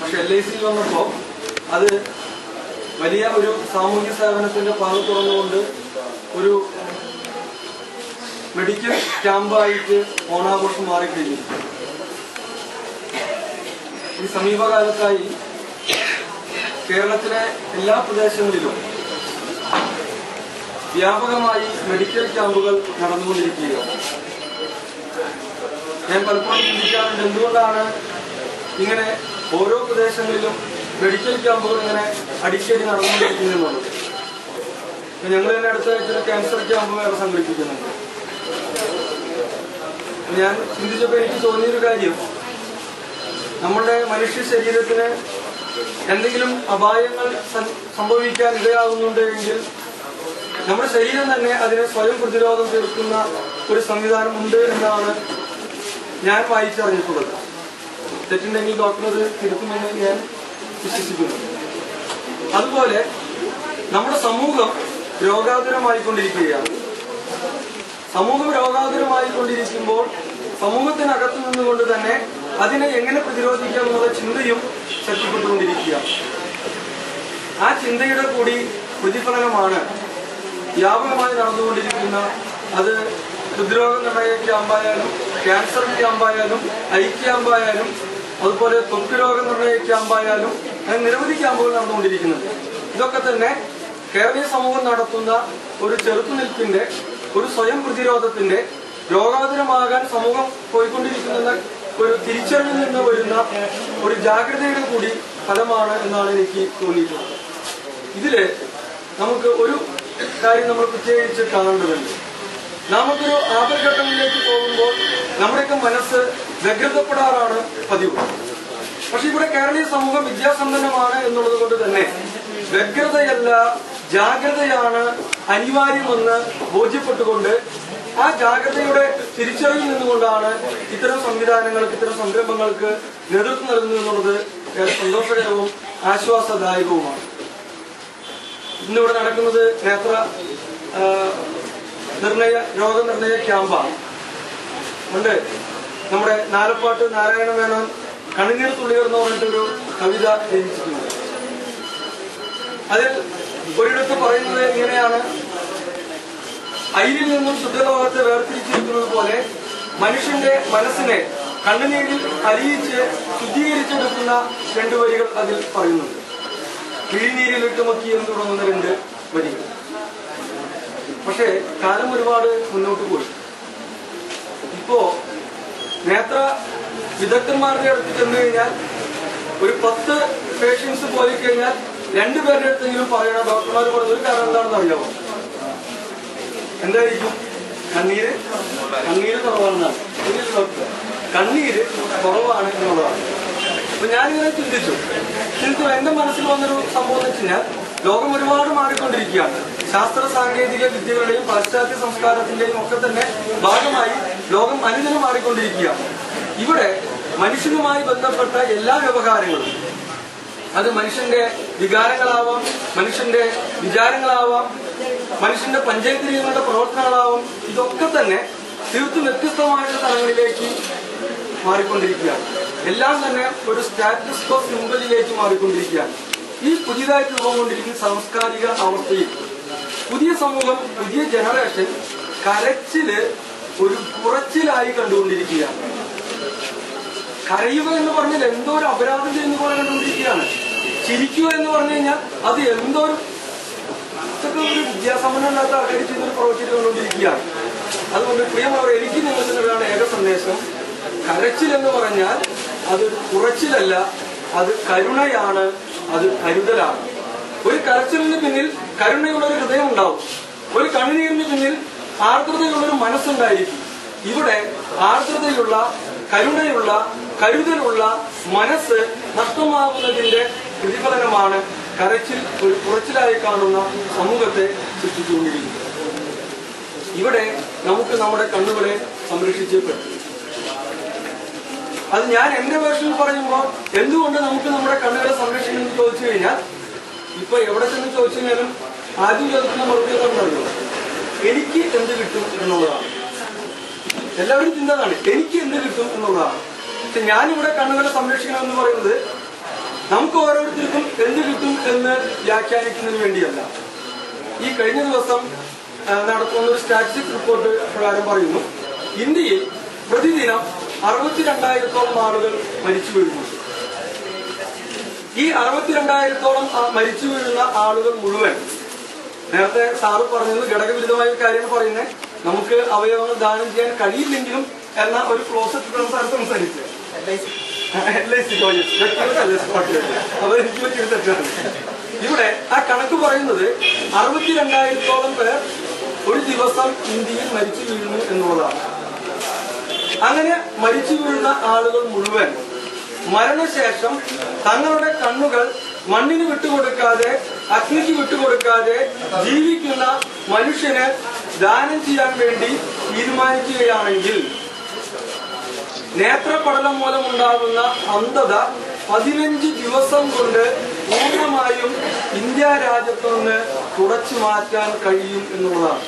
പക്ഷെ LICയിൽ വന്നപ്പോൾ അത് വലിയ ഒരു സാമൂഹ്യ സേവനത്തിന്റെ പാത തുറന്നുകൊണ്ട് ഒരു മെഡിക്കൽ ക്യാമ്പായിട്ട് ഓണാഘോഷം മാറിക്കഴിഞ്ഞു. ഈ സമീപകാലത്തായി കേരളത്തിലെ എല്ലാ പ്രദേശങ്ങളിലും വ്യാപകമായി മെഡിക്കൽ ക്യാമ്പുകൾ നടന്നുകൊണ്ടിരിക്കുകയാണ്. ഞാൻ പലപ്പോഴും ചിന്തിക്കാറുണ്ട് എന്തുകൊണ്ടാണ് ഇങ്ങനെ ഓരോ പ്രദേശങ്ങളിലും മെഡിക്കൽ ക്യാമ്പുകൾ ഇങ്ങനെ അടിക്കടി നടന്നുകൊണ്ടിരിക്കുന്നുള്ളത്. ഞങ്ങൾ തന്നെ അടുത്ത ആഴ്ച ക്യാൻസർ ക്യാമ്പ് വേറെ സംഘടിപ്പിക്കുന്നുണ്ട്. ഞാൻ ചിന്തിച്ചപ്പോൾ എനിക്ക് തോന്നിയൊരു കാര്യം, നമ്മുടെ മനുഷ്യ ശരീരത്തിന് എന്തെങ്കിലും അപായങ്ങൾ സംഭവിക്കാൻ ഇടയാകുന്നുണ്ട് എങ്കിൽ നമ്മുടെ ശരീരം തന്നെ അതിനെ സ്വയം പ്രതിരോധം തീർക്കുന്ന ഒരു സംവിധാനം ഉണ്ട് എന്നാണ് ഞാൻ വായിച്ചറിഞ്ഞിട്ടുള്ളത്. തെറ്റുണ്ടെങ്കിൽ ഡോക്ടർ അത് തിരുത്തുമെന്ന് ഞാൻ വിശ്വസിക്കുന്നു. അതുപോലെ നമ്മുടെ സമൂഹം രോഗാതുരമായിക്കൊണ്ടിരിക്കുകയാണ്. സമൂഹം രോഗാതുരമായിക്കൊണ്ടിരിക്കുമ്പോൾ സമൂഹത്തിനകത്തു നിന്നുകൊണ്ട് തന്നെ അതിനെ എങ്ങനെ പ്രതിരോധിക്കാം എന്നുള്ള ചിന്തയും ശക്തിപ്പെട്ടുകൊണ്ടിരിക്കുകയാണ്. ആ ചിന്തയുടെ കൂടി പ്രതിഫലനമാണ് വ്യാപകമായി നടന്നുകൊണ്ടിരിക്കുന്ന അത് ഹൃദ്രോഗ നിർണയ ക്യാമ്പായാലും ക്യാൻസർ ക്യാമ്പായാലും ഐ ക്യാമ്പായാലും അതുപോലെ ത്വക്ക് രോഗ നിർണയ ക്യാമ്പായാലും അങ്ങനെ നിരവധി ക്യാമ്പുകൾ നടന്നുകൊണ്ടിരിക്കുന്നുണ്ട്. ഇതൊക്കെ തന്നെ കേരളീയ സമൂഹം നടത്തുന്ന ഒരു ചെറുത്തുനിൽപ്പിന്റെ ഒരു സ്വയം പ്രതിരോധത്തിന്റെ രോഗാതുരമാകാൻ സമൂഹം പോയിക്കൊണ്ടിരിക്കുന്ന ഒരു തിരിച്ചറിവിൽ നിന്ന് വരുന്ന ഒരു ജാഗ്രതയുടെ കൂടി ഫലമാണ് എന്നാണ് എനിക്ക് തോന്നിയിട്ടുള്ളത്. ഇതില് നമുക്ക് ഒരു കാര്യം നമ്മൾ പ്രത്യേകിച്ച് കാണേണ്ടതുണ്ട്. നമുക്കൊരു ആപൽഘട്ടങ്ങളിലേക്ക് പോകുമ്പോൾ നമ്മുടെയൊക്കെ മനസ്സ് വ്യഗ്രതപ്പെടാറാണ് പതിവ്. പക്ഷെ ഇവിടെ കേരളീയ സമൂഹം വിദ്യാസമ്പന്നമാണ് എന്നുള്ളത് കൊണ്ട് തന്നെ വ്യഗ്രതയല്ല ജാഗ്രതയാണ് അനിവാര്യമെന്ന് ബോധ്യപ്പെട്ടുകൊണ്ട് ആ ജാഗ്രതയുടെ തിരിച്ചറിവിൽ നിന്നുകൊണ്ടാണ് ഇത്തരം സംവിധാനങ്ങൾക്ക് ഇത്തരം സംരംഭങ്ങൾക്ക് നേതൃത്വം നൽകുന്നത് എന്നുള്ളത് സന്തോഷകരവും ആശ്വാസദായകവുമാണ്. ഇന്നിവിടെ നടക്കുന്നത് നേത്ര രോഗനിർണയ ക്യാമ്പാണ്. ഉണ്ട് നമ്മുടെ നാലപ്പാട്ട് നാരായണ മേനോൻ കണ്ണുനീർ തുള്ളിയർ എന്ന് പറഞ്ഞിട്ടൊരു കവിത രചിച്ചിട്ടുണ്ട്. അതിൽ ഒരിടത്ത് പറയുന്നത് ഇങ്ങനെയാണ്: അയിരിൽ നിന്നും ശുദ്ധലോകത്തെ വേർതിരിച്ചിരിക്കുന്നത് പോലെ മനുഷ്യന്റെ മനസ്സിനെ കണ്ണുനീരിൽ അലിയിച്ച് ശുദ്ധീകരിച്ചെടുക്കുന്ന 2 വരികൾ അതിൽ പറയുന്നുണ്ട്. കിഴിനീരിലിട്ട് മുക്കി എന്ന് തുടങ്ങുന്ന 2 വരികൾ. പക്ഷേ കാലം ഒരുപാട് മുന്നോട്ട് പോയി. ഇപ്പോ നേത്ര വിദഗ്ധന്മാരുടെ അടുത്ത് ചെന്ന് കഴിഞ്ഞാൽ ഒരു 10 പേഷ്യൻസ് പോയി കഴിഞ്ഞാൽ 2 പേരുടെ അടുത്തെങ്കിലും പറയണം. ഡോക്ടർമാർ പറയുന്ന ഒരു കാരണം എന്താണെന്ന് അറിയാമോ? എന്തായിരിക്കും? കണ്ണീര് കുറവാണെന്നാണ്. കണ്ണീര് കുറവാണ് എന്നുള്ളതാണ്. അപ്പൊ ഞാനിങ്ങനെ ചിന്തിച്ചു എന്റെ മനസ്സിൽ വന്നൊരു സംഭവം എന്ന് വെച്ച് കഴിഞ്ഞാൽ ലോകം ഒരുപാട് മാറിക്കൊണ്ടിരിക്കുകയാണ്. ശാസ്ത്ര സാങ്കേതിക വിദ്യകളുടെയും പാശ്ചാത്യ സംസ്കാരത്തിന്റെയും ഒക്കെ തന്നെ ഭാഗമായി ലോകം അനുദിനം മാറിക്കൊണ്ടിരിക്കുകയാണ്. ഇവിടെ മനുഷ്യനുമായി ബന്ധപ്പെട്ട എല്ലാ വ്യവഹാരങ്ങളും അത് മനുഷ്യന്റെ വികാരങ്ങളാവാം, മനുഷ്യന്റെ വിചാരങ്ങളാവാം, മനുഷ്യന്റെ പഞ്ചേന്ദ്രിയങ്ങളുടെ പ്രവർത്തനങ്ങളാവാം, ഇതൊക്കെ തന്നെ തീർത്തും വ്യത്യസ്തമായിട്ടുള്ള തലങ്ങളിലേക്ക് മാറിക്കൊണ്ടിരിക്കുകയാണ്. എല്ലാം തന്നെ ഒരു സ്റ്റാറ്റസ് കോ സിംബലിലേക്ക് മാറിക്കൊണ്ടിരിക്കുകയാണ്. ഈ പുതിയതായിട്ട് രൂപം കൊണ്ടിരിക്കുന്ന സാംസ്കാരിക അവസ്ഥയിൽ പുതിയ സമൂഹം, പുതിയ ജനറേഷൻ കരച്ചില് ഒരു കുറച്ചിലായി കണ്ടുകൊണ്ടിരിക്കുകയാണ്. കരയുക എന്ന് പറഞ്ഞാൽ എന്തോ ഒരു അപരാധം ചെയ്യുന്ന പോലെ കണ്ടുകൊണ്ടിരിക്കുകയാണ്. ചിരിക്കുക എന്ന് പറഞ്ഞു കഴിഞ്ഞാൽ അത് എന്തോ ഒരു വിദ്യാസമ്പന്നമില്ലാത്ത ആൾക്കാർ ചെയ്യുന്നൊരു പ്രവൃത്തി കണ്ടുകൊണ്ടിരിക്കുകയാണ്. അതുകൊണ്ട് പ്രിയമുള്ളവർ, എനിക്ക് നിങ്ങൾക്ക് ഏക സന്ദേശം, കരച്ചിൽ എന്ന് പറഞ്ഞാൽ അത് കുറച്ചിലല്ല, അത് കരുണയാണ്, അത് കരുതലാണ്. ഒരു കരച്ചിലിന് പിന്നിൽ കരുണയുള്ള ഒരു ഹൃദയം ഉണ്ടാവും. ഒരു കണ്ണുനീരിന് പിന്നിൽ ആർദ്രതയുള്ളൊരു മനസ്സുണ്ടായിരിക്കും. ഇവിടെ ആർദ്രതയുള്ള, കരുണയുള്ള, കരുതലുള്ള മനസ്സ് നഷ്ടമാകുന്നതിന്റെ പ്രതിഫലനമാണ് കരച്ചിൽ ഒരു കുറച്ചിലായി കാണുന്ന സമൂഹത്തെ സൃഷ്ടിച്ചുകൊണ്ടിരിക്കുന്നത്. ഇവിടെ നമുക്ക് നമ്മുടെ കണ്ണുകളെ സംരക്ഷിച്ചേ പറ്റും. അത് ഞാൻ എന്റെ വേർഷനിൽ പറയുമ്പോൾ എന്തുകൊണ്ട് നമുക്ക് നമ്മുടെ കണ്ണുകളെ സംരക്ഷിക്കണം എന്ന് ചോദിച്ചു കഴിഞ്ഞാൽ, ഇപ്പൊ എവിടെ ചെന്ന് ചോദിച്ചു കഴിഞ്ഞാലും ആദ്യം ചോദിക്കുന്ന മറുപടി എന്താണെന്നറിയോ? എനിക്ക് എന്ത് കിട്ടും എന്നുള്ളതാണ്. എല്ലാവരും ചിന്തതാണ് എനിക്ക് എന്ത് കിട്ടും എന്നുള്ളതാണ്. പക്ഷെ ഞാനിവിടെ കണ്ണുകളെ സംരക്ഷിക്കണം എന്ന് പറയുന്നത് നമുക്ക് ഓരോരുത്തർക്കും എന്ത് കിട്ടും എന്ന് വ്യാഖ്യാനിക്കുന്നതിന് വേണ്ടിയല്ല. ഈ കഴിഞ്ഞ ദിവസം നടത്തുന്ന ഒരു സ്റ്റാറ്റിസ്റ്റിക് റിപ്പോർട്ട് പ്രകാരം പറയുന്നു, ഇന്ത്യയിൽ പ്രതിദിനം 62,000-ഓളം ആളുകൾ മരിച്ചു വീഴുന്നുണ്ട്. ഈ 62,000-ഓളം മരിച്ചു വീഴുന്ന ആളുകൾ മുഴുവൻ, നേരത്തെ സാറ് പറഞ്ഞത് ഘടകവിരുദ്ധമായ ഒരു കാര്യമാണ് പറയുന്നത്, നമുക്ക് അവയവങ്ങൾ ദാനം ചെയ്യാൻ കഴിയില്ലെങ്കിലും എന്ന ഒരു ക്ലോസറ്റ് സംസാരിച്ച് അതെനിക്ക് പറ്റിയൊരു തെറ്റാണ്. ഇവിടെ ആ കണക്ക് പറയുന്നത് 62,000-ഓളം പേർ ഒരു ദിവസം ഇന്ത്യയിൽ മരിച്ചു വീഴുന്നു എന്നുള്ളതാണ്. അങ്ങനെ മരിച്ചു വീഴുന്ന ആളുകൾ മുഴുവൻ മരണശേഷം തങ്ങളുടെ കണ്ണുകൾ മണ്ണിന് വിട്ടുകൊടുക്കാതെ, അഗ്നിക്ക് വിട്ടുകൊടുക്കാതെ ജീവിക്കുന്ന മനുഷ്യന് ദാനം ചെയ്യാൻ വേണ്ടി തീരുമാനിക്കുകയാണെങ്കിൽ നേത്രപടലം മൂലമുണ്ടാകുന്ന അന്ധത 15 ദിവസം കൊണ്ട് പൂർണ്ണമായും ഇന്ത്യ രാജ്യത്ത് നിന്ന് തുടച്ചു മാറ്റാൻ കഴിയും എന്നുള്ളതാണ്.